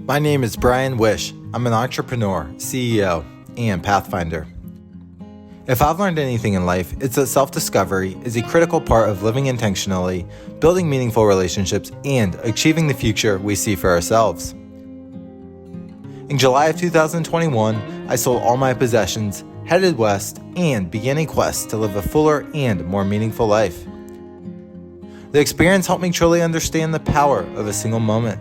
My name is Brian Wish. I'm an entrepreneur, CEO, and pathfinder. If I've learned anything in life, it's that self-discovery is a critical part of living intentionally, building meaningful relationships, and achieving the future we see for ourselves. In July of 2021, I sold all my possessions, headed west, and began a quest to live a fuller and more meaningful life. The experience helped me truly understand the power of a single moment.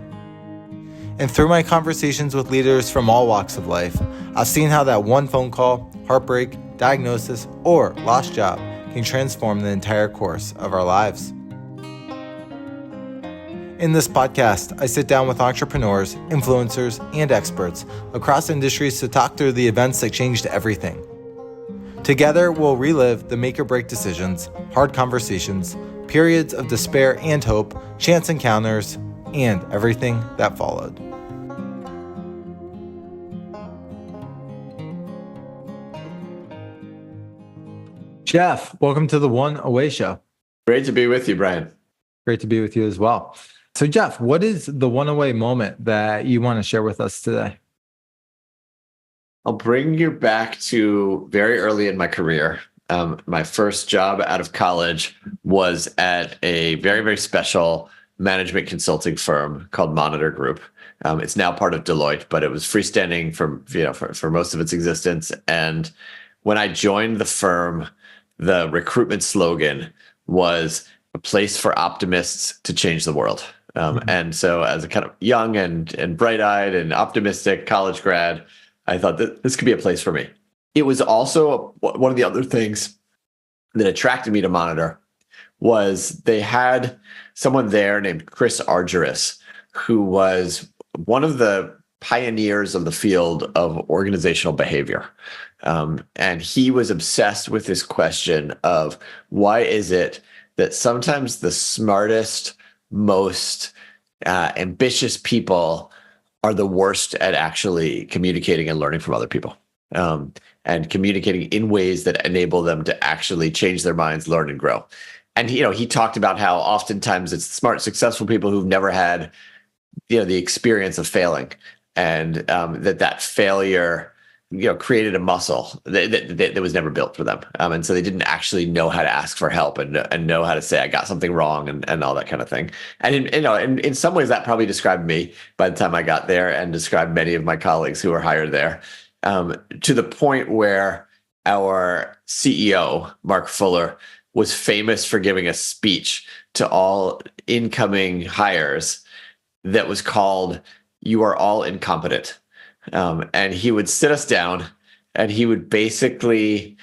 And through my conversations with leaders from all walks of life, I've seen how that one phone call, heartbreak, diagnosis, or lost job can transform the entire course of our lives. In this podcast, I sit down with entrepreneurs, influencers, and experts across industries to talk through the events that changed everything. Together, we'll relive the make or break decisions, hard conversations, periods of despair and hope, chance encounters, and everything that followed. Jeff, welcome to the One Away Show. Great to be with you, Brian. Great to be with you as well. So Jeff, what is the one away moment that you want to share with us today? I'll bring you back to very early in my career. My first job out of college was at a very, very special management consulting firm called Monitor Group. It's now part of Deloitte, but it was freestanding for most of its existence. And when I joined the firm, the recruitment slogan was a place for optimists to change the world. And so as a kind of young and bright-eyed and optimistic college grad, I thought that this could be a place for me. It was also one of the other things that attracted me to Monitor was they had someone there named Chris Argyris, who was one of the pioneers of the field of organizational behavior. And he was obsessed with this question of why is it that sometimes the smartest, most ambitious people are the worst at actually communicating and learning from other people, and communicating in ways that enable them to actually change their minds, learn, and grow. And he talked about how oftentimes it's smart, successful people who've never had the experience of failing, and that failure created a muscle that was never built for them. And so they didn't actually know how to ask for help and know how to say, I got something wrong and all that kind of thing. And in some ways that probably described me by the time I got there and described many of my colleagues who were hired there, to the point where our CEO, Mark Fuller, was famous for giving a speech to all incoming hires that was called, "You are all incompetent." And he would sit us down and he would basically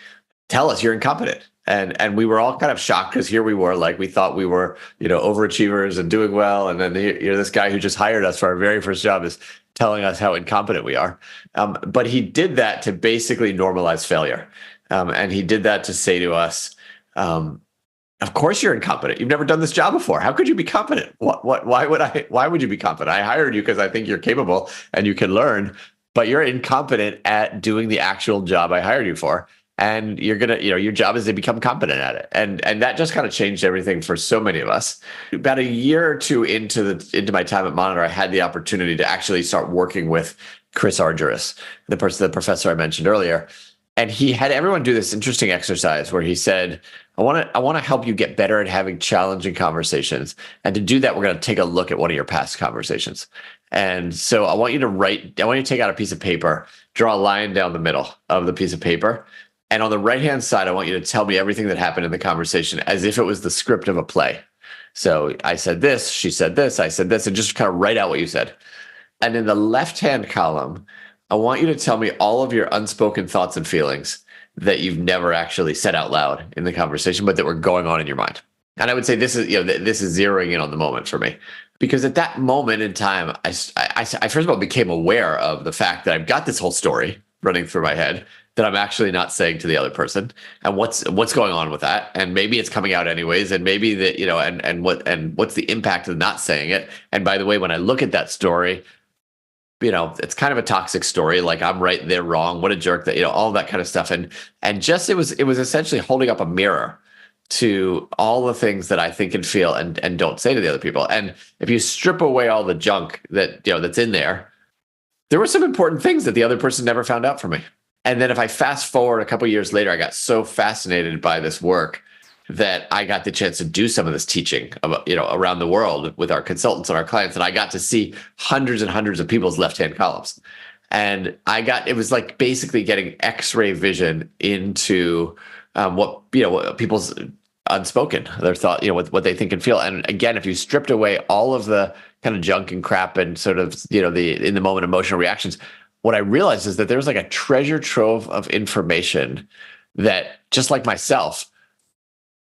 tell us, you're incompetent. And we were all kind of shocked because here we were, like we thought we were, overachievers and doing well. And then this guy who just hired us for our very first job is telling us how incompetent we are. But he did that to basically normalize failure. And he did that to say to us, of course you're incompetent. You've never done this job before. How could you be competent? Why would you be competent? I hired you because I think you're capable and you can learn, but you're incompetent at doing the actual job I hired you for. And you're going to, your job is to become competent at it. And that just kind of changed everything for so many of us. About a year or two into my time at Monitor, I had the opportunity to actually start working with Chris Argyris, the professor I mentioned earlier. And he had everyone do this interesting exercise where he said, I want to help you get better at having challenging conversations. And to do that, we're going to take a look at one of your past conversations. And so I want you to take out a piece of paper, draw a line down the middle of the piece of paper. And on the right-hand side, I want you to tell me everything that happened in the conversation as if it was the script of a play. So I said this, she said this, I said this, and just kind of write out what you said. And in the left-hand column, I want you to tell me all of your unspoken thoughts and feelings that you've never actually said out loud in the conversation, but that were going on in your mind. And I would say this is zeroing in on the moment for me, because at that moment in time, I first of all became aware of the fact that I've got this whole story running through my head that I'm actually not saying to the other person, and what's going on with that, and maybe it's coming out anyways, and maybe that and what's the impact of not saying it. And by the way, when I look at that story, it's kind of a toxic story. Like I'm right, they're wrong. What a jerk that, all that kind of stuff. And just, it was essentially holding up a mirror to all the things that I think and feel and don't say to the other people. And if you strip away all the junk that, that's in there, there were some important things that the other person never found out from me. And then if I fast forward a couple of years later, I got so fascinated by this work that I got the chance to do some of this teaching about, around the world with our consultants and our clients. And I got to see hundreds and hundreds of people's left-hand columns. And it was like basically getting X-ray vision into what people's unspoken, their thought, what they think and feel. And again, if you stripped away all of the kind of junk and crap and sort of, the in the moment emotional reactions, what I realized is that there's like a treasure trove of information that, just like myself,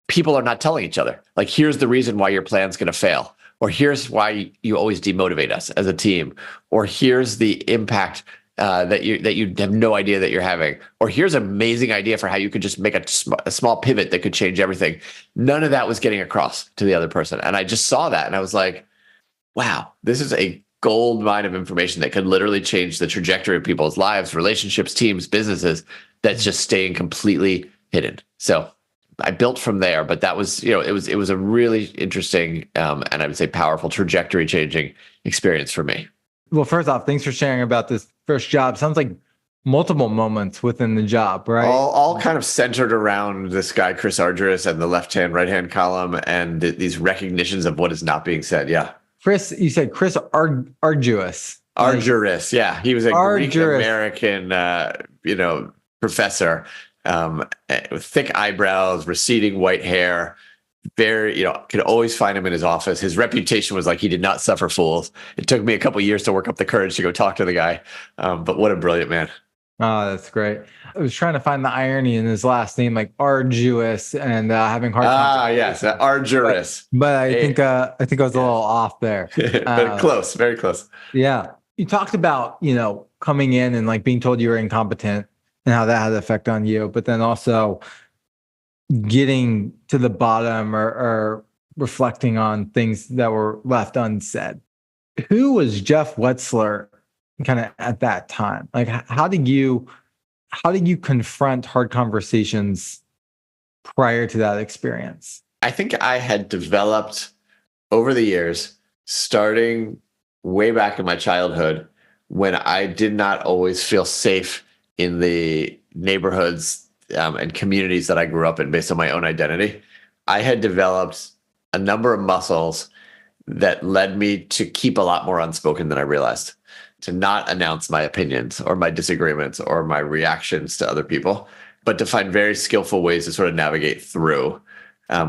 people are not telling each other. Like, here's the reason why your plan's going to fail, or here's why you always demotivate us as a team, or here's the impact that you have no idea that you're having, or here's an amazing idea for how you could just make a small pivot that could change everything. None of that was getting across to the other person. And I just saw that and I was like, wow, this is a gold mine of information that could literally change the trajectory of people's lives, relationships, teams, businesses, that's just staying completely hidden. So I built from there, but that was, it was a really interesting and I would say powerful trajectory changing experience for me. Well, first off, thanks for sharing about this first job. Sounds like multiple moments within the job, right? All kind of centered around this guy, Chris Argyris, and the left-hand, right-hand column, and these recognitions of what is not being said. Yeah. Chris, you said Chris Argyris. Argyris, yeah. He was a Greek-American, professor with thick eyebrows, receding white hair, very, could always find him in his office. His reputation was like he did not suffer fools. It took me a couple of years to work up the courage to go talk to the guy. But what a brilliant man. Oh, that's great. I was trying to find the irony in his last name, like arduous, and having hard time. Yes, Argyris. But I think I was a little off there. But close, very close. Yeah. You talked about, coming in and like being told you were incompetent and how that had an effect on you, but then also getting to the bottom or reflecting on things that were left unsaid. Who was Jeff Wetzler kind of at that time? Like, how did you confront hard conversations prior to that experience? I think I had developed over the years, starting way back in my childhood, when I did not always feel safe in the neighborhoods and communities that I grew up in based on my own identity. I had developed a number of muscles that led me to keep a lot more unspoken than I realized, to not announce my opinions or my disagreements or my reactions to other people, but to find very skillful ways to sort of navigate through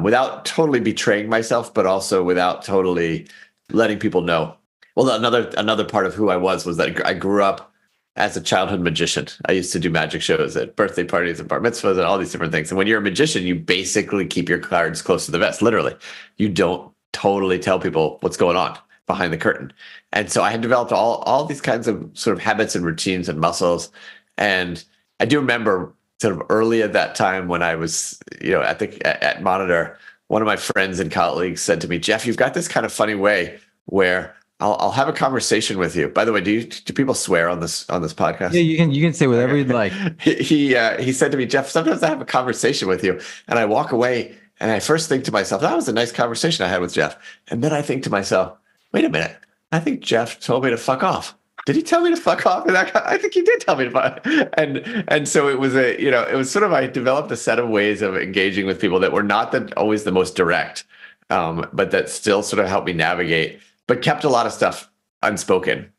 without totally betraying myself, but also without totally letting people know. Well, another part of who I was that I grew up as a childhood magician. I used to do magic shows at birthday parties and bar mitzvahs and all these different things. And when you're a magician, you basically keep your cards close to the vest, literally. You don't totally tell people what's going on behind the curtain. And so I had developed all these kinds of sort of habits and routines and muscles. And I do remember sort of early at that time when I was, at Monitor, one of my friends and colleagues said to me, "Jeff, you've got this kind of funny way where I'll have a conversation with you." By the way, do people swear on this podcast? Yeah, you can say whatever you'd like. He said to me, "Jeff, sometimes I have a conversation with you, and I walk away, and I first think to myself, that was a nice conversation I had with Jeff, and then I think to myself, wait a minute, I think Jeff told me to fuck off. Did he tell me to fuck off?" And I think he did tell me to fuck. And so it was it was sort of, I developed a set of ways of engaging with people that were not always the most direct, but that still sort of helped me navigate, but kept a lot of stuff unspoken.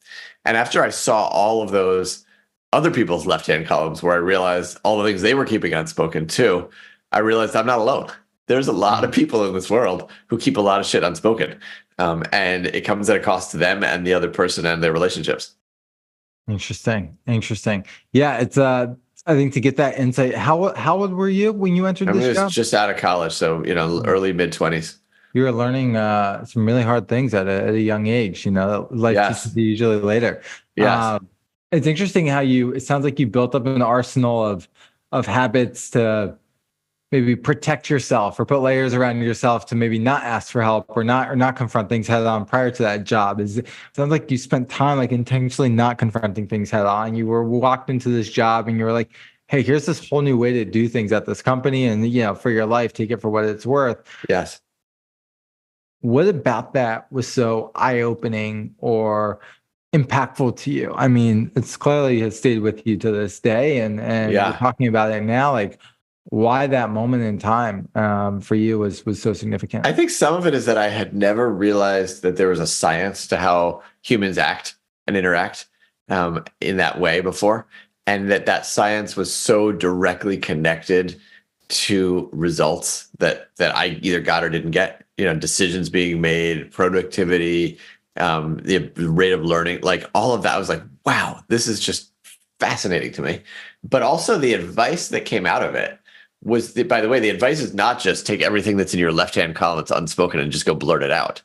And after I saw all of those other people's left-hand columns where I realized all the things they were keeping unspoken too, I realized I'm not alone. There's a lot of people in this world who keep a lot of shit unspoken. And it comes at a cost to them and the other person and their relationships. Interesting. Yeah, it's I think to get that insight. How old were you when you entered this job? Just out of college, so early mid-20s. You were learning some really hard things at a young age. Life teaches you usually later. Yes. It's interesting how it sounds like you built up an arsenal of habits to maybe protect yourself or put layers around yourself to maybe not ask for help or not confront things head on prior to that job. It sounds like you spent time like intentionally not confronting things head on. You were walked into this job and you were like, hey, here's this whole new way to do things at this company. And, for your life, take it for what it's worth. Yes. What about that was so eye-opening or impactful to you? I mean, it's clearly has stayed with you to this day, and we're Yeah. talking about it now. Like, why that moment in time for you was so significant? I think some of it is that I had never realized that there was a science to how humans act and interact in that way before, and that science was so directly connected to results that I either got or didn't get. Decisions being made, productivity, the rate of learning, like all of that. I was like, wow, this is just fascinating to me. But also the advice that came out of it was, by the way, the advice is not just take everything that's in your left-hand column that's unspoken and just go blurt it out.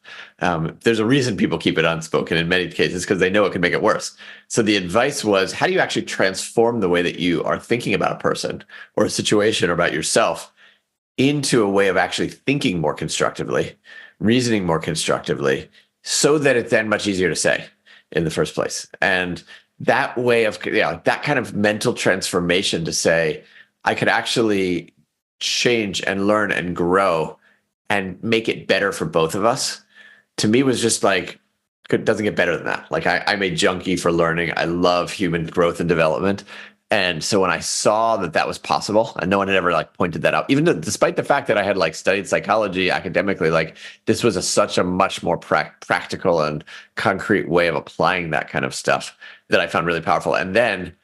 There's a reason people keep it unspoken in many cases, because they know it can make it worse. So the advice was, how do you actually transform the way that you are thinking about a person or a situation or about yourself into a way of actually thinking more constructively, reasoning more constructively, so that it's then much easier to say in the first place. And that way of, that kind of mental transformation to say, I could actually change and learn and grow and make it better for both of us, to me was just like, it doesn't get better than that. Like I'm a junkie for learning. I love human growth and development. And so when I saw that that was possible, and no one had ever like pointed that out, even despite the fact that I had like studied psychology academically, like this was such a much more practical and concrete way of applying that kind of stuff that I found really powerful. And then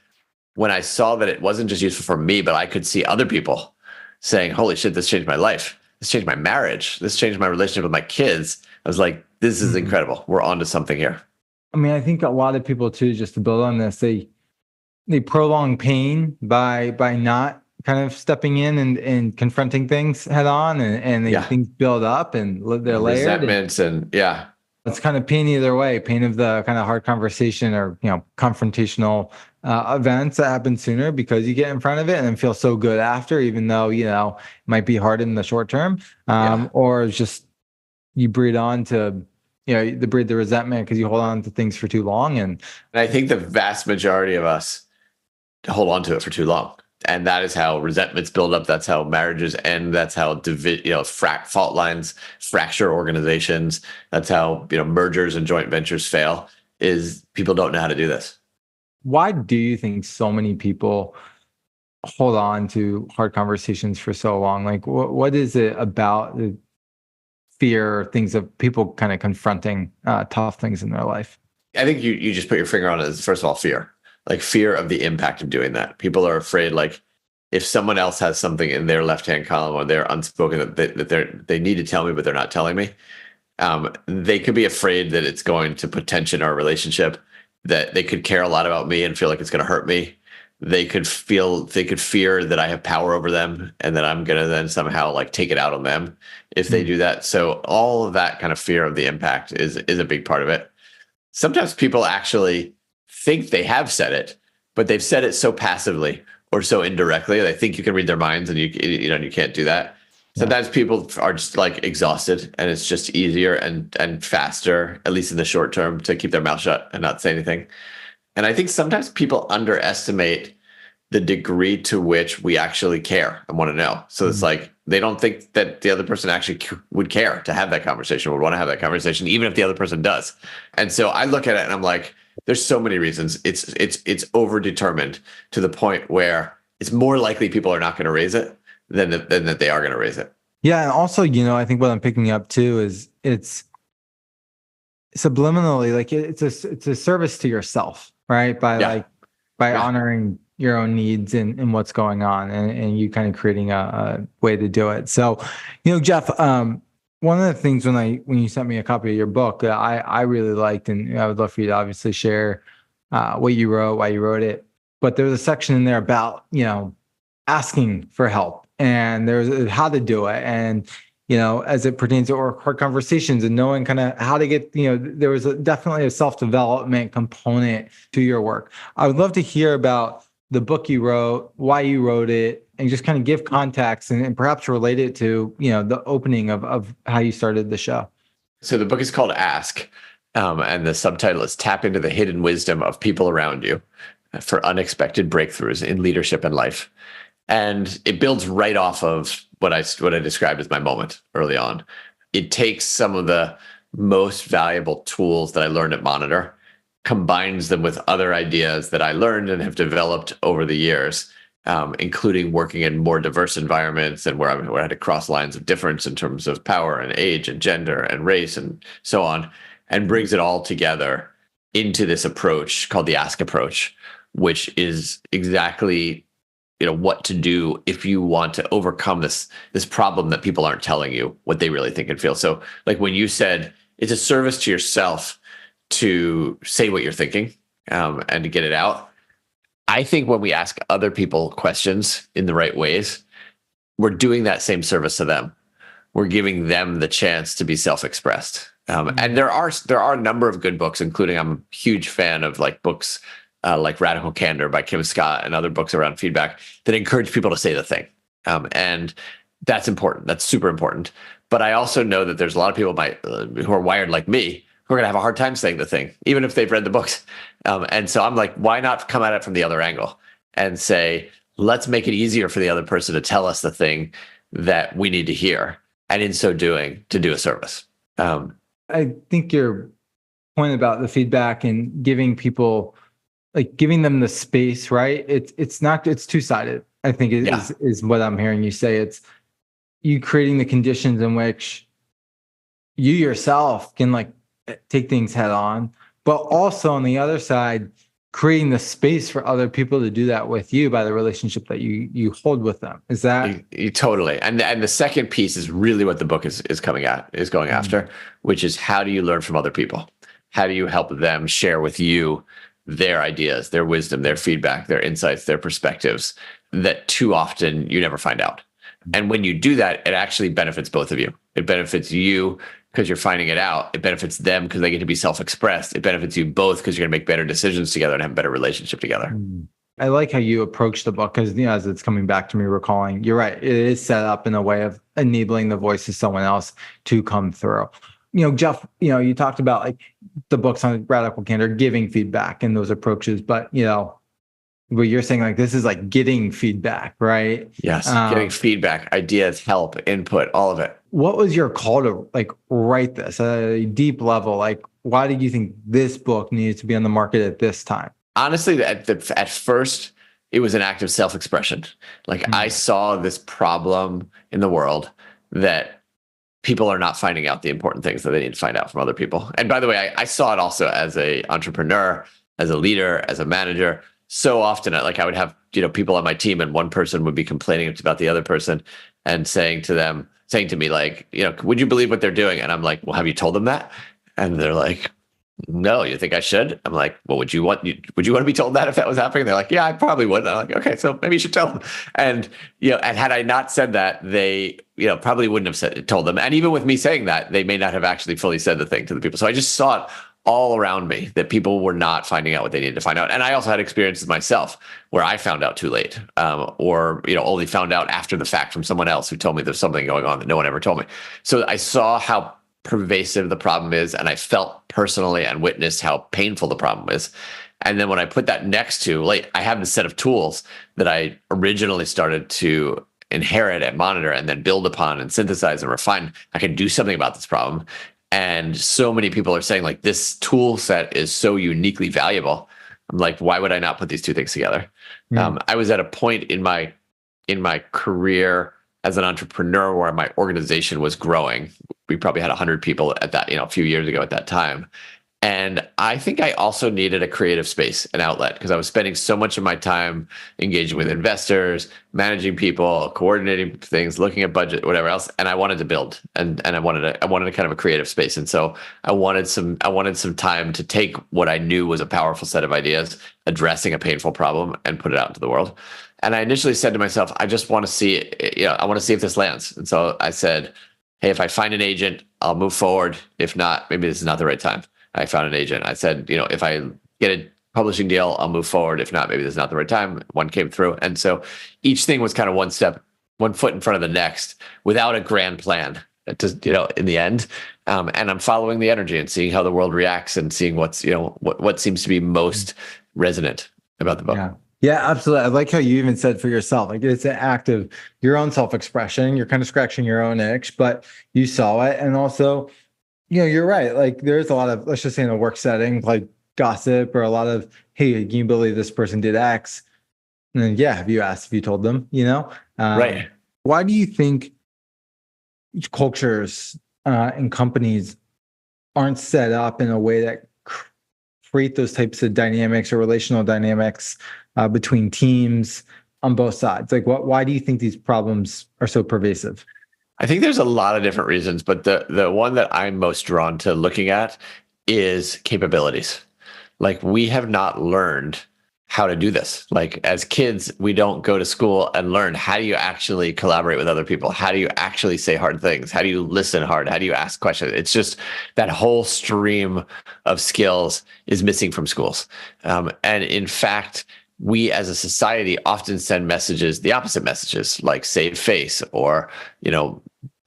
when I saw that it wasn't just useful for me, but I could see other people saying, holy shit, this changed my life. This changed my marriage. This changed my relationship with my kids. I was like, this is incredible. We're onto something here. I mean, I think a lot of people too, just to build on this, they prolong pain by not kind of stepping in and confronting things head on, and things build up and they're layered. Resentments and It's kind of pain either way, pain of the kind of hard conversation or, confrontational events that happen sooner because you get in front of it and then feel so good after, even though, it might be hard in the short term, or just you breed on to, breed the resentment because you hold on to things for too long. And I think the vast majority of us hold on to it for too long. And that is how resentments build up. That's how marriages end. That's how fault lines fracture organizations. That's how mergers and joint ventures fail. Is people don't know how to do this. Why do you think so many people hold on to hard conversations for so long? Like, what is it about the fear, things of people kind of confronting tough things in their life? I think you just put your finger on it. First of all, fear. Like fear of the impact of doing that. People are afraid, like if someone else has something in their left-hand column or they're unspoken that they need to tell me, but they're not telling me, they could be afraid that it's going to put tension in our relationship, that they could care a lot about me and feel like it's going to hurt me. They could fear that I have power over them and that I'm going to then somehow like take it out on them if they do that. So all of that kind of fear of the impact is a big part of it. Sometimes people actually think they have said it, but they've said it so passively or so indirectly. They think you can read their minds, and you can't do that. Sometimes people are just like exhausted, and it's just easier and faster, at least in the short term, to keep their mouth shut and not say anything. And I think sometimes people underestimate the degree to which we actually care and want to know. So it's like they don't think that the other person actually would care to have that conversation, would want to have that conversation, even if the other person does. And so I look at it and I'm like, there's so many reasons. It's overdetermined to the point where it's more likely people are not going to raise it than that they are going to raise it. Yeah, and also, I think what I'm picking up too is it's subliminally, like it's a service to yourself, right? By honoring your own needs and what's going on, and you kind of creating a way to do it. So, Jeff, one of the things when you sent me a copy of your book that I really liked, and I would love for you to obviously share what you wrote, why you wrote it. But there's a section in there about, asking for help, and there's how to do it. And, as it pertains to hard conversations and knowing kind of how to get, there was definitely a self-development component to your work. I would love to hear about the book you wrote, why you wrote it, and just kind of give context and perhaps relate it to, the opening of how you started the show. So the book is called Ask, and the subtitle is Tap into the Hidden Wisdom of People Around You for Unexpected Breakthroughs in Leadership and Life. And it builds right off of what I described as my moment early on. It takes some of the most valuable tools that I learned at Monitor combines them with other ideas that I learned and have developed over the years, including working in more diverse environments and where I had to cross lines of difference in terms of power and age and gender and race and so on, and brings it all together into this approach called the Ask approach, which is exactly what to do if you want to overcome this problem that people aren't telling you what they really think and feel. So like when you said it's a service to yourself to say what you're thinking, and to get it out. I think when we ask other people questions in the right ways, we're doing that same service to them. We're giving them the chance to be self-expressed. And there are a number of good books, including I'm a huge fan of like books like Radical Candor by Kim Scott and other books around feedback that encourage people to say the thing. And that's important. That's super important. But I also know that there's a lot of people who are wired like me who are going to have a hard time saying the thing, even if they've read the books. And so I'm like, why not come at it from the other angle and say, let's make it easier for the other person to tell us the thing that we need to hear. And in so doing, to do a service. I think your point about the feedback and giving people, like giving them the space, right? It's two-sided. I think is what I'm hearing you say. It's you creating the conditions in which you yourself can like take things head on, but also on the other side, creating the space for other people to do that with you by the relationship that you hold with them. Is that you totally? And the second piece is really what the book is going after, which is how do you learn from other people? How do you help them share with you their ideas, their wisdom, their feedback, their insights, their perspectives that too often you never find out. And when you do that, it actually benefits both of you. It benefits you because you're finding it out. It benefits them because they get to be self-expressed. It benefits you both because you're going to make better decisions together and have a better relationship together. I like how you approach the book because, as it's coming back to me, recalling, you're right. It is set up in a way of enabling the voice of someone else to come through. Jeff, you talked about like the books on Radical Candor, giving feedback and those approaches, but, what you're saying, like, this is like getting feedback, right? Yes. Getting feedback, ideas, help, input, all of it. What was your call to like write this at a deep level? Like, why did you think this book needed to be on the market at this time? Honestly, at first, it was an act of self-expression. Like I saw this problem in the world that people are not finding out the important things that they need to find out from other people. And by the way, I saw it also as an entrepreneur, as a leader, as a manager. So often, I would have people on my team, and one person would be complaining about the other person and saying to me, like, would you believe what they're doing? And I'm like, well, have you told them that? And they're like, no, you think I should? I'm like, well, would you want to be told that if that was happening? They're like, yeah, I probably would. And I'm like, okay, so maybe you should tell them. And and had I not said that, they probably wouldn't have told them. And even with me saying that, they may not have actually fully said the thing to the people. So I just saw it all around me that people were not finding out what they needed to find out. And I also had experiences myself where I found out too late, or only found out after the fact from someone else who told me there's something going on that no one ever told me. So I saw how pervasive the problem is, and I felt personally and witnessed how painful the problem is. And then when I put that next to, like, I have this set of tools that I originally started to inherit and monitor and then build upon and synthesize and refine. I can do something about this problem. And so many people are saying, like, this tool set is so uniquely valuable. I'm like, why would I not put these two things together? I was at a point in my career as an entrepreneur where my organization was growing. We probably had 100 people at that, a few years ago at that time. And I think I also needed a creative space, an outlet, because I was spending so much of my time engaging with investors, managing people, coordinating things, looking at budget, whatever else. And I wanted to build, and I wanted a kind of a creative space. And so I wanted some time to take what I knew was a powerful set of ideas, addressing a painful problem, and put it out into the world. And I initially said to myself, I just want to see, I want to see if this lands. And so I said, hey, if I find an agent, I'll move forward. If not, maybe this is not the right time. I found an agent. I said, if I get a publishing deal, I'll move forward. If not, maybe this is not the right time. One came through. And so each thing was kind of one foot in front of the next without a grand plan, just, in the end. And I'm following the energy and seeing how the world reacts and seeing what's, what seems to be most resonant about the book. Yeah, absolutely. I like how you even said for yourself, like, it's an act of your own self-expression. You're kind of scratching your own itch, but you saw it. And also, you're right. Like, there's a lot of, let's just say in a work setting, like gossip or a lot of, hey, can you believe this person did X? And then, yeah, have you told them, Right. Why do you think cultures and companies aren't set up in a way that create those types of dynamics or relational dynamics between teams on both sides? Like, why do you think these problems are so pervasive? I think there's a lot of different reasons, but the one that I'm most drawn to looking at is capabilities. Like, we have not learned how to do this. Like, as kids, we don't go to school and learn how do you actually collaborate with other people? How do you actually say hard things? How do you listen hard? How do you ask questions? It's just that whole stream of skills is missing from schools. And in fact, we as a society often send messages, the opposite messages, like save face, or,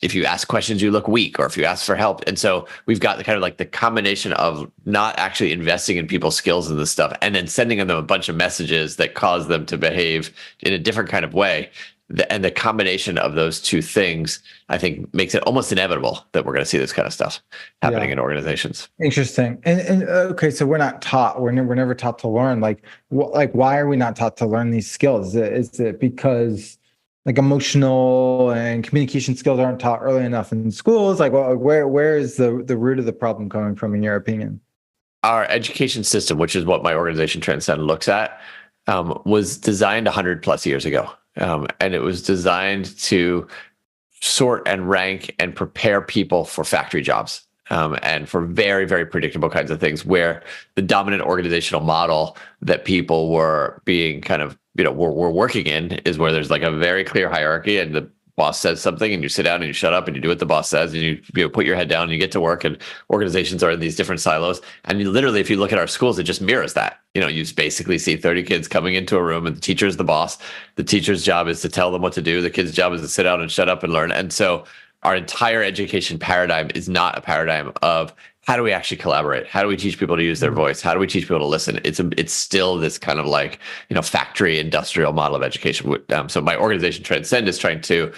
if you ask questions, you look weak, or if you ask for help. And so we've got the kind of like the combination of not actually investing in people's skills and this stuff, and then sending them a bunch of messages that cause them to behave in a different kind of way. And the combination of those two things, I think, makes it almost inevitable that we're going to see this kind of stuff happening in organizations. Interesting. And okay, so we're not taught. We're never taught to learn. Like why are we not taught to learn these skills? Is it because like emotional and communication skills aren't taught early enough in schools? Like, where is the root of the problem coming from, in your opinion? Our education system, which is what my organization Transcend looks at, was designed 100 plus years ago. And it was designed to sort and rank and prepare people for factory jobs, and for very, very predictable kinds of things, where the dominant organizational model that people were being kind of, were working in, is where there's like a very clear hierarchy, and the boss says something and you sit down and you shut up and you do what the boss says, and you put your head down and you get to work. And organizations are in these different silos. And literally, if you look at our schools, it just mirrors that. You basically see 30 kids coming into a room, and the teacher is the boss. The teacher's job is to tell them what to do. The kid's job is to sit down and shut up and learn. And so our entire education paradigm is not a paradigm of how do we actually collaborate? How do we teach people to use their voice? How do we teach people to listen? It's still this kind of like, factory industrial model of education. So my organization Transcend is trying to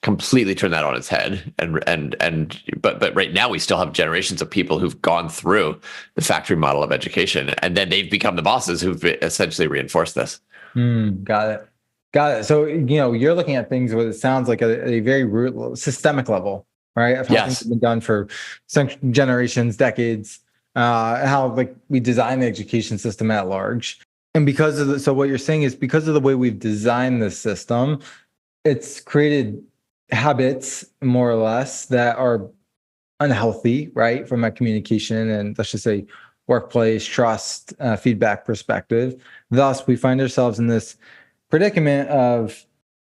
completely turn that on its head. But right now we still have generations of people who've gone through the factory model of education, and then they've become the bosses who've essentially reinforced this. Got it. So, you're looking at things what it sounds like a very systemic level, right? Of how things have been done for generations, decades, how like we design the education system at large. And so what you're saying is because of the way we've designed this system, it's created habits more or less that are unhealthy, right? From a communication and, let's just say, workplace, trust, feedback perspective. Thus, we find ourselves in this predicament of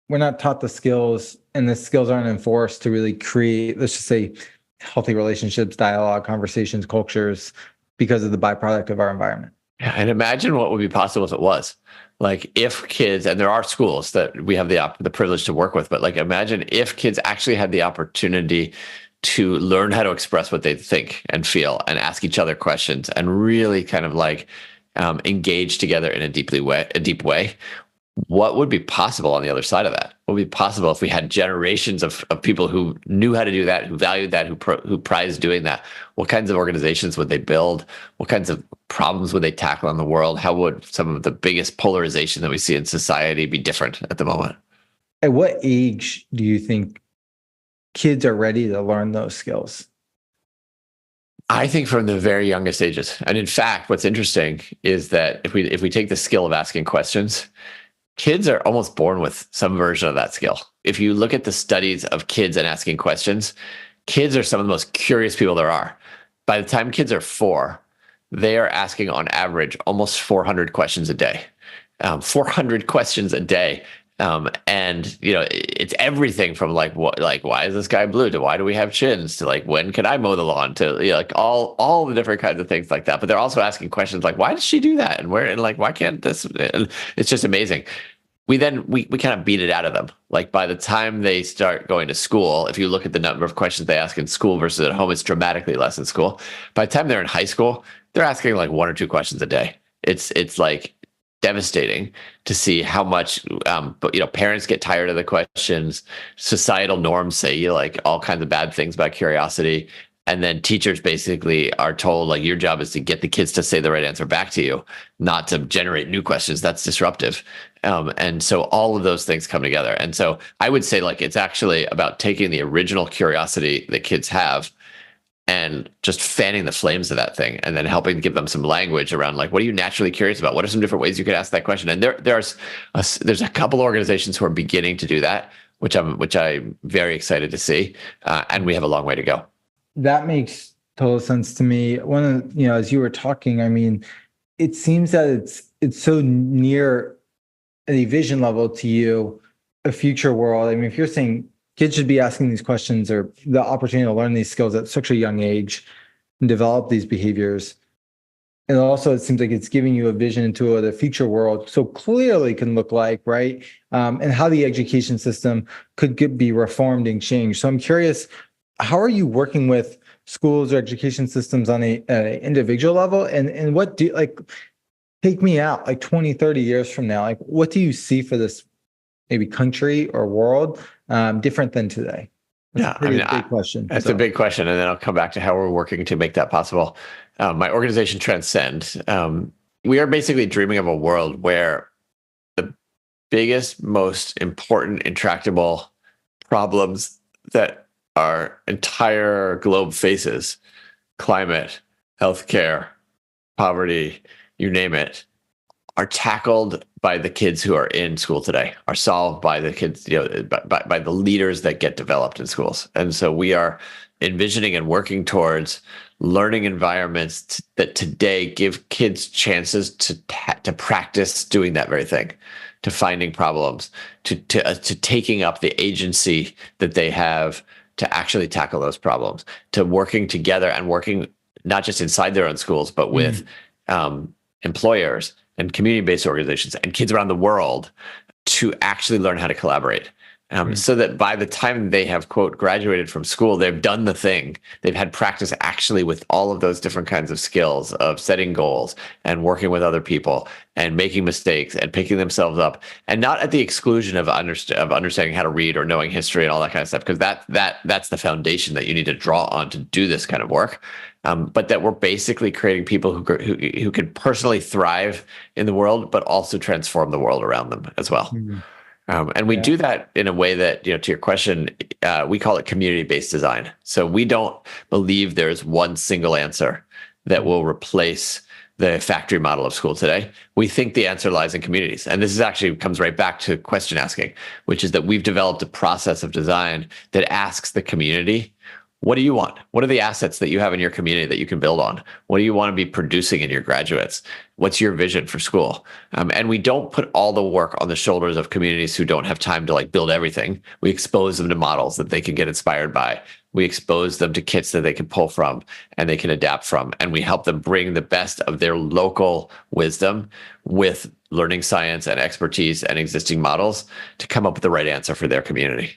we're not taught the skills, and the skills aren't enforced to really create, let's just say, healthy relationships, dialogue, conversations, cultures, because of the byproduct of our environment. Yeah, and imagine what would be possible if it was. Like, if kids, and there are schools that we have the privilege to work with, but like, imagine if kids actually had the opportunity to learn how to express what they think and feel, and ask each other questions, and really kind of like engage together in a deep way. What would be possible on the other side of that? What would be possible if we had generations of people who knew how to do that, who valued that, who prized doing that? What kinds of organizations would they build? What kinds of problems would they tackle in the world? How would some of the biggest polarization that we see in society be different at the moment? At what age do you think kids are ready to learn those skills? I think from the very youngest ages. And in fact, what's interesting is that if we take the skill of asking questions, kids are almost born with some version of that skill. If you look at the studies of kids and asking questions, kids are some of the most curious people there are. By the time kids are 4, they are asking on average almost 400 questions a day. 400 questions a day. And it's everything from why is this guy blue, to why do we have chins, to like, when can I mow the lawn, to like all the different kinds of things like that. But they're also asking questions like, why does she do that, and where, and like, why can't this? And it's just amazing. We kind of beat it out of them. Like, by the time they start going to school, if you look at the number of questions they ask in school versus at home, it's dramatically less in school. By the time they're in high school, they're asking like 1 or 2 questions a day. It's like devastating to see how much, but parents get tired of the questions. Societal norms say like all kinds of bad things about curiosity. And then teachers basically are told, like, your job is to get the kids to say the right answer back to you, not to generate new questions. That's disruptive. And so all of those things come together. And so I would say, like, it's actually about taking the original curiosity that kids have and just fanning the flames of that thing, and then helping give them some language around, like, what are you naturally curious about? What are some different ways you could ask that question? And there's a couple organizations who are beginning to do that, which I'm very excited to see. And we have a long way to go. That makes total sense to me. One of, as you were talking, I mean, it seems that it's so near a vision level to you, a future world. I mean, if you're saying kids should be asking these questions or the opportunity to learn these skills at such a young age and develop these behaviors. And also, it seems like it's giving you a vision into what the future world so clearly can look like, right? And how the education system could be reformed and changed. So I'm curious, how are you working with schools or education systems on an individual level? And what do, like, take me out like 20, 30 years from now, like, what do you see for this maybe country or world different than today? That's a big question. That's a big question. And then I'll come back to how we're working to make that possible. My organization, Transcend, we are basically dreaming of a world where the biggest, most important, intractable problems that our entire globe faces, climate, healthcare, poverty, you name it, are tackled by the kids who are in school today, are solved by the kids, by the leaders that get developed in schools. And so we are envisioning and working towards learning environments that today give kids chances to practice doing that very thing, to finding problems, to taking up the agency that they have to actually tackle those problems, to working together and working not just inside their own schools, but with employers and community-based organizations and kids around the world to actually learn how to collaborate. So that by the time they have, quote, graduated from school, they've done the thing. They've had practice actually with all of those different kinds of skills of setting goals and working with other people and making mistakes and picking themselves up, and not at the exclusion of understanding how to read or knowing history and all that kind of stuff, because that's the foundation that you need to draw on to do this kind of work. But that we're basically creating people who can personally thrive in the world, but also transform the world around them as well. And we do that in a way that, to your question, we call it community-based design. So we don't believe there's one single answer that will replace the factory model of school today. We think the answer lies in communities. And this is actually comes right back to question asking, which is that we've developed a process of design that asks the community, what do you want? What are the assets that you have in your community that you can build on? What do you want to be producing in your graduates? What's your vision for school? And we don't put all the work on the shoulders of communities who don't have time to build everything. We expose them to models that they can get inspired by. We expose them to kits that they can pull from and they can adapt from. And we help them bring the best of their local wisdom with learning science and expertise and existing models to come up with the right answer for their community.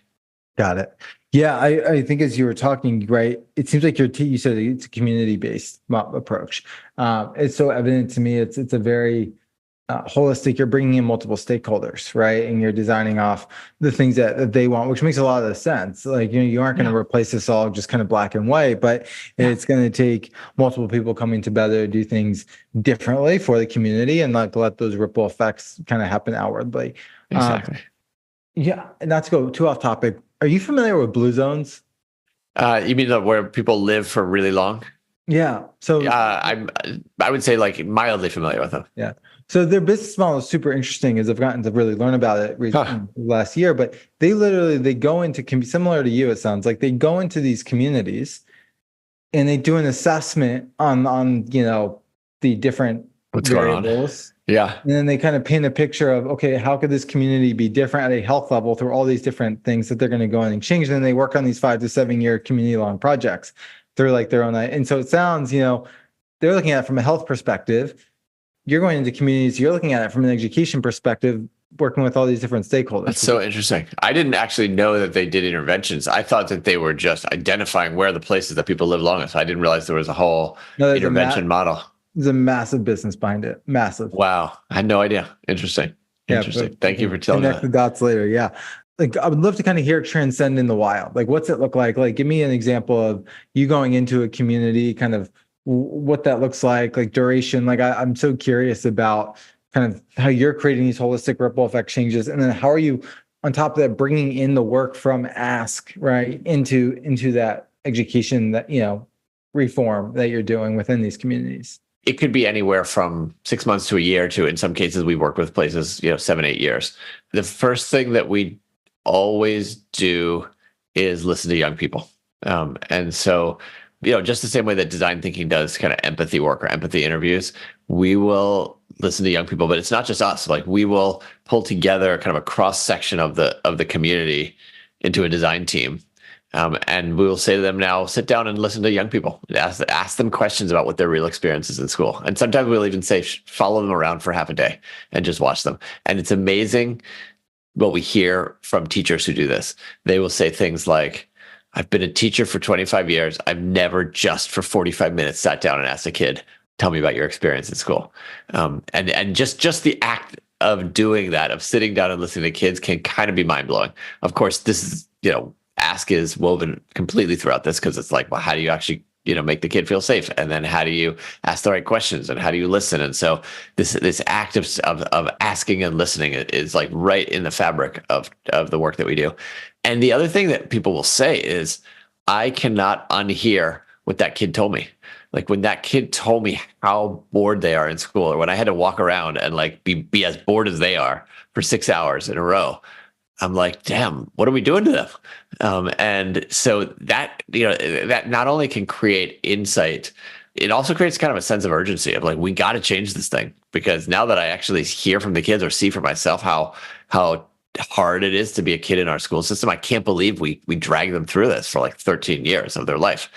Got it. Yeah, I think as you were talking, right, it seems like you said it's a community-based approach. It's so evident to me. It's a very holistic. You're bringing in multiple stakeholders, right, and you're designing off the things that they want, which makes a lot of sense. Like, you aren't going to replace this all just kind of black and white, but it's going to take multiple people coming together to do things differently for the community and let those ripple effects kind of happen outwardly. Exactly. Not to go too off topic. Are you familiar with blue zones? You mean where people live for really long? Yeah. So I would say mildly familiar with them. Yeah. So their business model is super interesting, as I've gotten to really learn about it last year. But they go into, similar to you, it sounds like they go into these communities and they do an assessment on the different variables. Yeah. And then they kind of paint a picture of, okay, how could this community be different at a health level through all these different things that they're going to go in and change. And then they work on these 5 to 7 year community long projects through their own. And so it sounds, they're looking at it from a health perspective. You're going into communities, you're looking at it from an education perspective, working with all these different stakeholders. That's so interesting. I didn't actually know that they did interventions. I thought that they were just identifying where the places that people live longest. I didn't realize there was a whole intervention model. There's a massive business behind it. Massive. Wow. I had no idea. Interesting. Thank you for telling me that. Connect the dots later. Yeah. like, I would love to kind of hear Transcend in the wild. Like, what's it look like? Like, give me an example of you going into a community, kind of what that looks like duration. Like, I'm so curious about kind of how you're creating these holistic ripple effect changes. And then how are you, on top of that, bringing in the work from Ask, right, into that education, that, reform that you're doing within these communities? It could be anywhere from 6 months to a year to, in some cases, we work with places, 7, 8 years. The first thing that we always do is listen to young people. And so, just the same way that design thinking does kind of empathy work or empathy interviews, we will listen to young people, but it's not just us. Like, we will pull together kind of a cross section of the community into a design team. And we will say to them, now sit down and listen to young people. Ask them questions about what their real experience is in school. And sometimes we'll even say, follow them around for half a day and just watch them. And it's amazing what we hear from teachers who do this. They will say things like, I've been a teacher for 25 years. I've never just for 45 minutes sat down and asked a kid, tell me about your experience in school. And just the act of doing that, of sitting down and listening to kids, can kind of be mind-blowing. Of course, this is, Ask is woven completely throughout this, because it's like, well, how do you actually, make the kid feel safe? And then how do you ask the right questions, and how do you listen? And so this act of asking and listening is like right in the fabric of the work that we do. And the other thing that people will say is, I cannot unhear what that kid told me. Like, when that kid told me how bored they are in school, or when I had to walk around and like be as bored as they are for 6 hours in a row, I'm like, damn, what are we doing to them? And so that, that not only can create insight, it also creates kind of a sense of urgency of like, we got to change this thing, because now that I actually hear from the kids or see for myself how hard it is to be a kid in our school system, I can't believe we drag them through this for like 13 years of their life.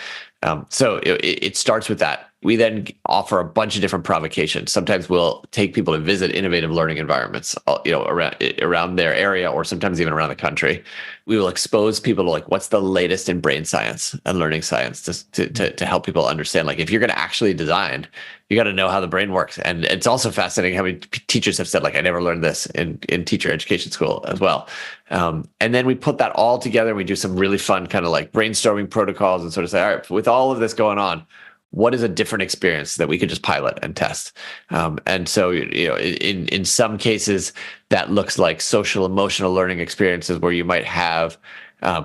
So it starts with that. We then offer a bunch of different provocations. Sometimes we'll take people to visit innovative learning environments, around their area, or sometimes even around the country. We will expose people to like, what's the latest in brain science and learning science, to help people understand, like, if you're going to actually design, you got to know how the brain works. And it's also fascinating how many teachers have said, like, I never learned this in teacher education school as well. And then we put that all together, and we do some really fun kind of like brainstorming protocols, and sort of say, all right, with all of this going on, what is a different experience that we could just pilot and test? And so, in some cases, that looks like social emotional learning experiences, where you might have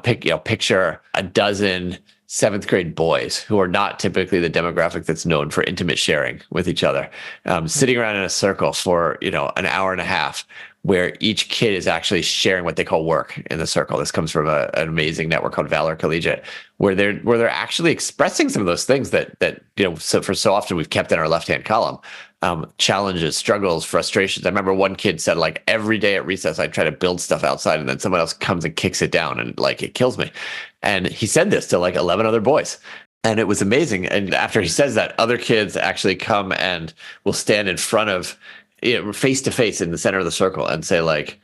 picture a dozen 7th grade boys who are not typically the demographic that's known for intimate sharing with each other, sitting around in a circle for an hour and a half, where each kid is actually sharing what they call work in the circle. This comes from an amazing network called Valor Collegiate, where they're actually expressing some of those things that so often we've kept in our left-hand column. Challenges, struggles, frustrations. I remember one kid said, like, every day at recess, I try to build stuff outside, and then someone else comes and kicks it down, and like, it kills me. And he said this to like 11 other boys. And it was amazing. And after he says that, other kids actually come and will stand in front of, face to face in the center of the circle, and say, like,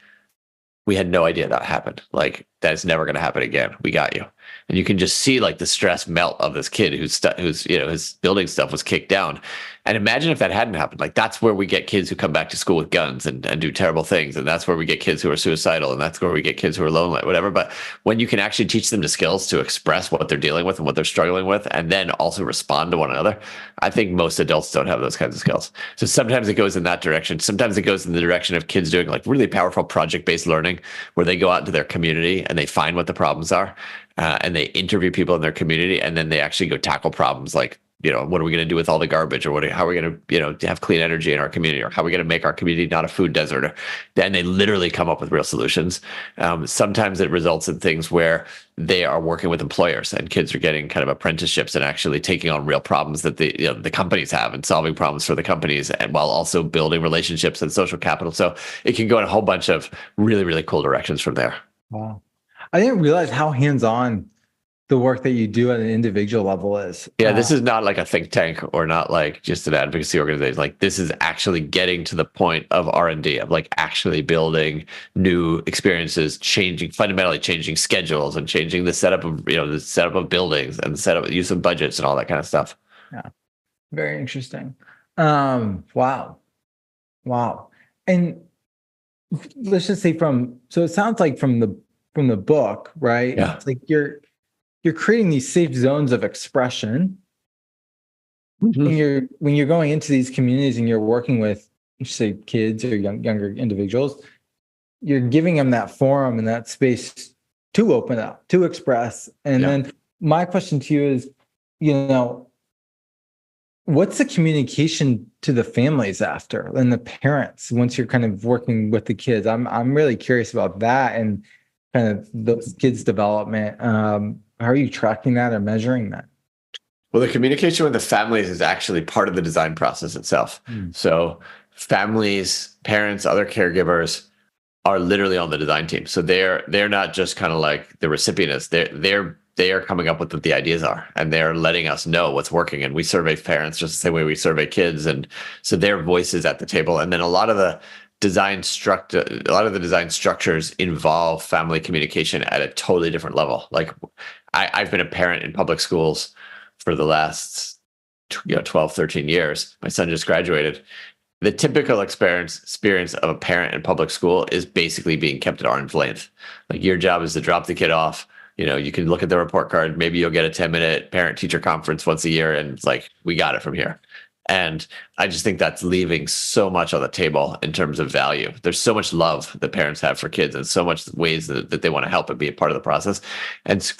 we had no idea that happened. Like, that's never going to happen again. We got you. And you can just see like the stress melt of this kid who's his building stuff was kicked down. And imagine if that hadn't happened. Like, that's where we get kids who come back to school with guns and do terrible things. And that's where we get kids who are suicidal. And that's where we get kids who are lonely, whatever. But when you can actually teach them the skills to express what they're dealing with and what they're struggling with, and then also respond to one another, I think most adults don't have those kinds of skills. So sometimes it goes in that direction. Sometimes it goes in the direction of kids doing like really powerful project-based learning, where they go out into their community and they find what the problems are, and they interview people in their community, and then they actually go tackle problems like, what are we going to do with all the garbage, or how are we going to, have clean energy in our community, or how are we going to make our community not a food desert? And they literally come up with real solutions. Sometimes it results in things where they are working with employers, and kids are getting kind of apprenticeships and actually taking on real problems that the companies have, and solving problems for the companies, and while also building relationships and social capital. So it can go in a whole bunch of really, really cool directions from there. Wow. I didn't realize how hands-on the work that you do at an individual level is. Yeah, this is not like a think tank, or not like just an advocacy organization. Like, this is actually getting to the point of R&D, of like actually building new experiences, fundamentally changing schedules, and changing the setup of buildings, and the setup use of budgets and all that kind of stuff. Yeah, very interesting. Wow. And let's just say so it sounds like from the from the book, right? Yeah. It's like you're creating these safe zones of expression. And when you're going into these communities and you're working with, say, kids or younger individuals, you're giving them that forum and that space to open up, to express. And then my question to you is, what's the communication to the families after and the parents once you're kind of working with the kids? I'm really curious about that and kind of those kids' development. How are you tracking that or measuring that? Well, the communication with the families is actually part of the design process itself. So families, parents, other caregivers are literally on the design team. So they're not just kind of like the recipients. They are coming up with what the ideas are, and they're letting us know what's working. And we survey parents just the same way we survey kids, and so their voice is at the table. And then a lot of the design structures involve family communication at a totally different level. Like I've been a parent in public schools for the last 12, 13 years. My son just graduated. The typical experience of a parent in public school is basically being kept at arm's length. Like your job is to drop the kid off. You can look at the report card. Maybe you'll get a 10-minute parent-teacher conference once a year, and it's like, we got it from here. And I just think that's leaving so much on the table in terms of value. There's so much love that parents have for kids and so much ways that they want to help and be a part of the process. And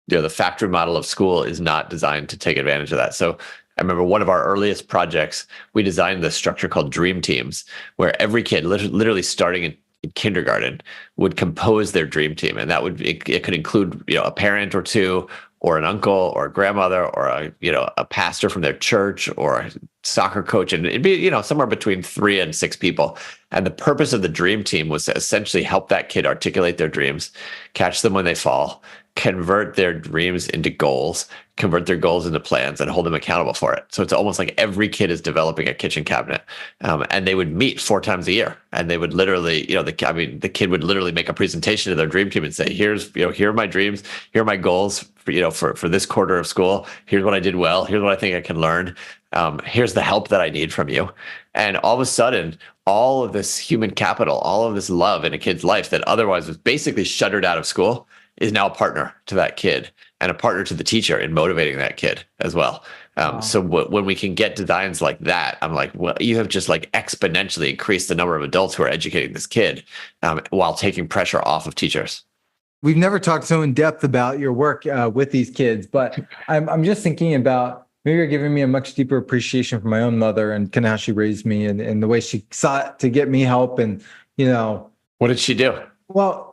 the factory model of school is not designed to take advantage of that. So I remember one of our earliest projects, we designed this structure called Dream Teams, where every kid, literally starting in kindergarten, would compose their dream team. And that it could include, a parent or two, or an uncle or a grandmother, or a pastor from their church, or a soccer coach. And it'd be, somewhere between 3 and 6 people. And the purpose of the dream team was to essentially help that kid articulate their dreams, catch them when they fall, convert their dreams into goals, convert their goals into plans, and hold them accountable for it. So it's almost like every kid is developing a kitchen cabinet. And they would meet 4 times a year. And they would literally, the kid would literally make a presentation to their dream team and say, here are my dreams, here are my goals for this quarter of school. Here's what I did well. Here's what I think I can learn. Here's the help that I need from you. And all of a sudden, all of this human capital, all of this love in a kid's life that otherwise was basically shuttered out of school is now a partner to that kid and a partner to the teacher in motivating that kid as well. So when we can get designs like that, I'm like, well, you have just like exponentially increased the number of adults who are educating this kid while taking pressure off of teachers. We've never talked so in depth about your work with these kids, but I'm just thinking about, maybe you're giving me a much deeper appreciation for my own mother and kind of how she raised me and the way she sought to get me help. And, what did she do? Well,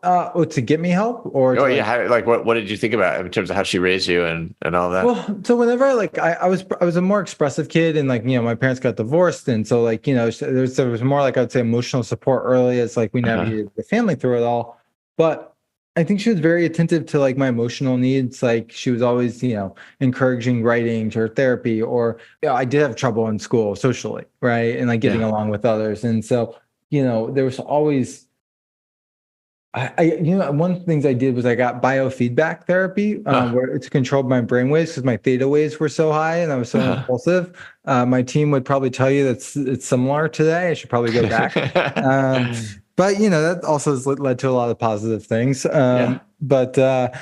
to get me help, or what did you think about in terms of how she raised you and all that? Well, so whenever I was a more expressive kid, and my parents got divorced, and so there was more I would say emotional support early as we navigated the family through it all. But I think she was very attentive to my emotional needs. She was always encouraging writing to her therapy, or I did have trouble in school socially, right, and getting along with others, and so there was always. One of the things I did was I got biofeedback therapy, where it's controlled my brainwaves because my theta waves were so high and I was so impulsive. My team would probably tell you that it's similar today. I should probably go back. But that also has led to a lot of positive things. But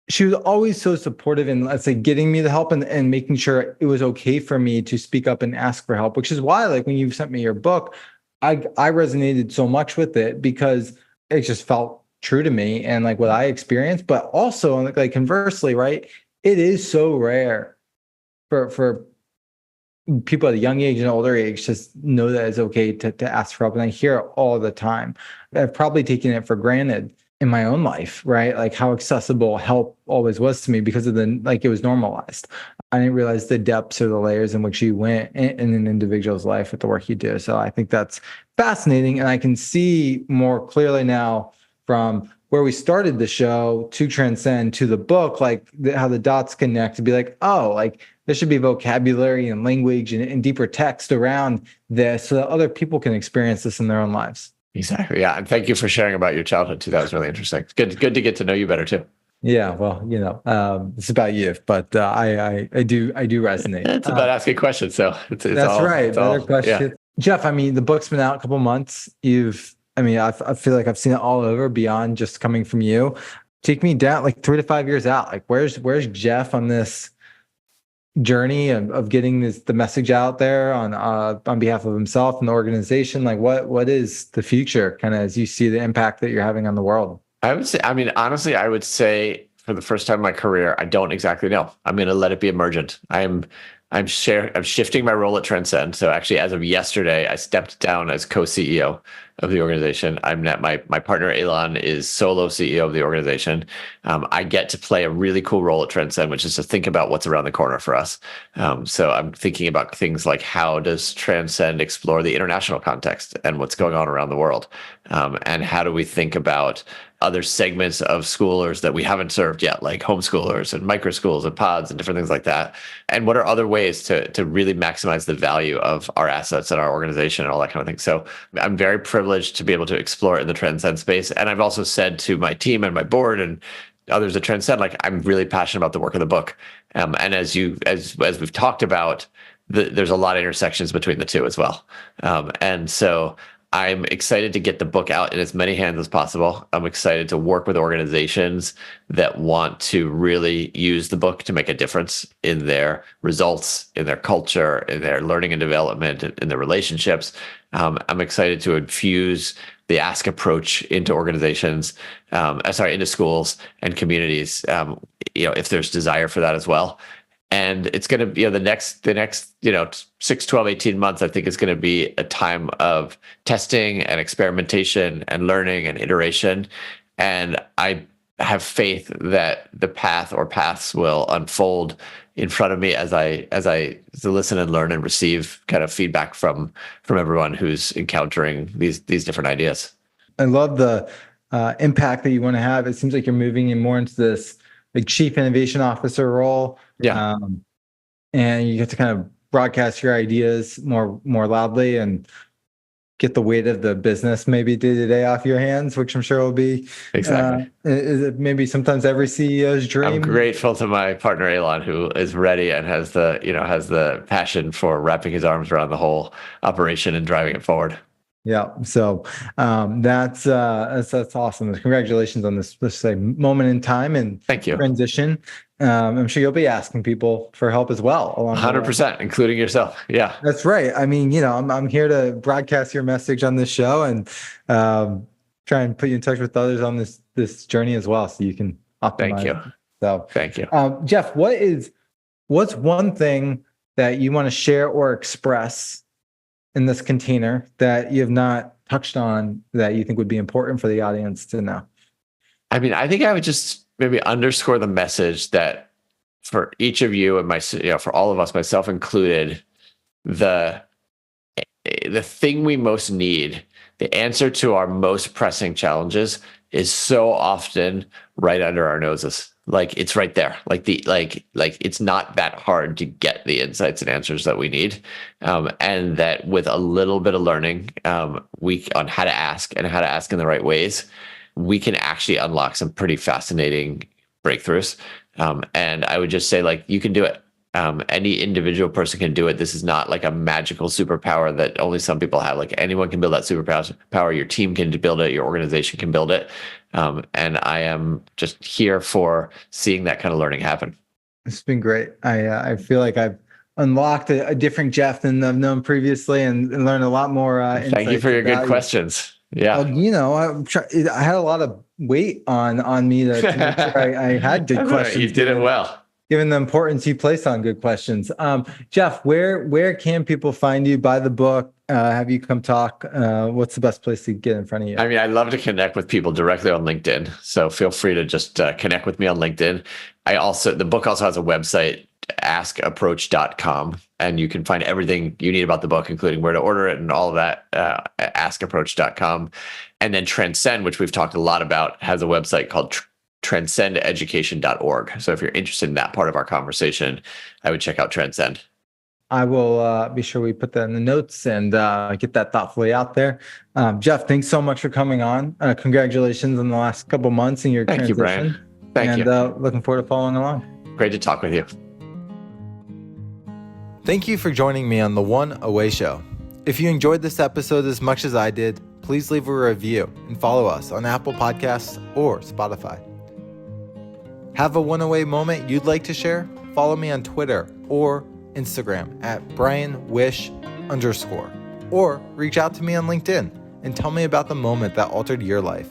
she was always so supportive in, let's say, getting me the help and making sure it was okay for me to speak up and ask for help, which is why when you sent me your book, I resonated so much with it because it just felt true to me and what I experienced, but also conversely, right? It is so rare for people at a young age and older age to know that it's okay to ask for help. And I hear it all the time. I've probably taken it for granted in my own life, right? How accessible help always was to me because of it was normalized. I didn't realize the depths or the layers in which you went in an individual's life with the work you do. So I think that's fascinating. And I can see more clearly now from where we started the show to Transcend to the book, how the dots connect to be there should be vocabulary and language and deeper text around this so that other people can experience this in their own lives. Exactly. Yeah. And thank you for sharing about your childhood too. That was really interesting. It's good to get to know you better too. Yeah, well, it's about you, but I do resonate. It's about asking questions, so it's that's all, right. It's all, question. Yeah. Jeff, the book's been out a couple months. You've I mean, I feel like I've seen it all over beyond just coming from you. Take me down like 3 to 5 years out. Like where's Jeff on this journey of getting the message out there on behalf of himself and the organization? Like what is the future kind of as you see the impact that you're having on the world? I would say, I mean, honestly, I would say for the first time in my career, I don't exactly know. I'm going to let it be emergent. I'm shifting my role at Transcend. So actually, as of yesterday, I stepped down as co-CEO of the organization. My partner Elon is solo CEO of the organization. I get to play a really cool role at Transcend, which is to think about what's around the corner for us. So I'm thinking about things like how does Transcend explore the international context and what's going on around the world, and how do we think about other segments of schoolers that we haven't served yet, like homeschoolers and micro schools and pods and different things like that. And what are other ways to really maximize the value of our assets and our organization and all that kind of thing. So I'm very privileged to be able to explore it in the Transcend space. And I've also said to my team and my board and others at Transcend, like, I'm really passionate about the work of the book. And as we've talked about, there's a lot of intersections between the two as well. And so I'm excited to get the book out in as many hands as possible. I'm excited to work with organizations that want to really use the book to make a difference in their results, in their culture, in their learning and development, in their relationships. I'm excited to infuse the ask approach into organizations, into schools and communities, if there's desire for that as well. And it's going to be the next 6, 12, 18 months, I think is going to be a time of testing and experimentation and learning and iteration. And I have faith that the path or paths will unfold in front of me as I listen and learn and receive kind of feedback from everyone who's encountering these different ideas. I love the impact that you want to have. It seems like you're moving in more into this like chief innovation officer role. Yeah. And you get to kind of broadcast your ideas more loudly and get the weight of the business maybe day to day off your hands, which I'm sure will be exactly. Is it maybe sometimes every CEO's dream? I'm grateful to my partner Elon, who is ready and has the passion for wrapping his arms around the whole operation and driving it forward. Yeah. So that's awesome. Congratulations on this, let's say, moment in time and thank you. Transition. I'm sure you'll be asking people for help as well. 100%, including yourself. Yeah, that's right. I mean, I'm here to broadcast your message on this show and try and put you in touch with others on this journey as well, so you can optimize. Thank you. So thank you, Jeff. What's one thing that you want to share or express in this container that you have not touched on that you think would be important for the audience to know? I mean, I think I would just maybe underscore the message that for each of you and for all of us, myself included, the thing we most need, the answer to our most pressing challenges is so often right under our noses. Like, it's right there. Like it's not that hard to get the insights and answers that we need. And that with a little bit of learning, on how to ask and how to ask in the right ways, we can actually unlock some pretty fascinating breakthroughs. And I would just say, like, you can do it. Any individual person can do it. This is not like a magical superpower that only some people have. Like, anyone can build that superpower. Your team can build it. Your organization can build it. And I am just here for seeing that kind of learning happen. It's been great. I feel like I've unlocked a different Jeff than I've known previously and learned a lot more. Thank you for your good questions. Yeah. I had a lot of weight on me to make sure I had good questions. You did it well. Given the importance you place on good questions. Jeff, where can people find you, buy the book, have you come talk? What's the best place to get in front of you? I mean, I love to connect with people directly on LinkedIn. So feel free to just connect with me on LinkedIn. The book also has a website, askapproach.com, and you can find everything you need about the book, including where to order it and all of that, at askapproach.com. And then Transcend, which we've talked a lot about, has a website called transcendeducation.org. So if you're interested in that part of our conversation, I would check out Transcend. I will be sure we put that in the notes and get that thoughtfully out there. Jeff, thanks so much for coming on. Congratulations on the last couple months in your transition. Thank you, Brian. Thank you. Looking forward to following along. Great to talk with you. Thank you for joining me on the One Away Show. If you enjoyed this episode as much as I did, please leave a review and follow us on Apple Podcasts or Spotify. Have a one-away moment you'd like to share? Follow me on Twitter or Instagram at BrianWish_, or reach out to me on LinkedIn and tell me about the moment that altered your life.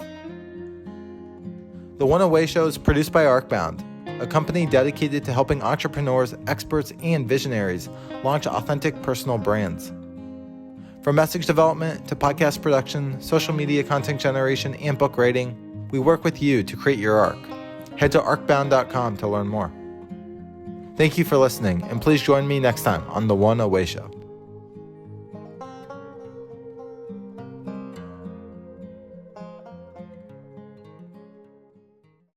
The One Away Show is produced by Arcbound, a company dedicated to helping entrepreneurs, experts, and visionaries launch authentic personal brands. From message development to podcast production, social media content generation, and book writing, we work with you to create your arc. Head to arcbound.com to learn more. Thank you for listening, and please join me next time on The One Away Show.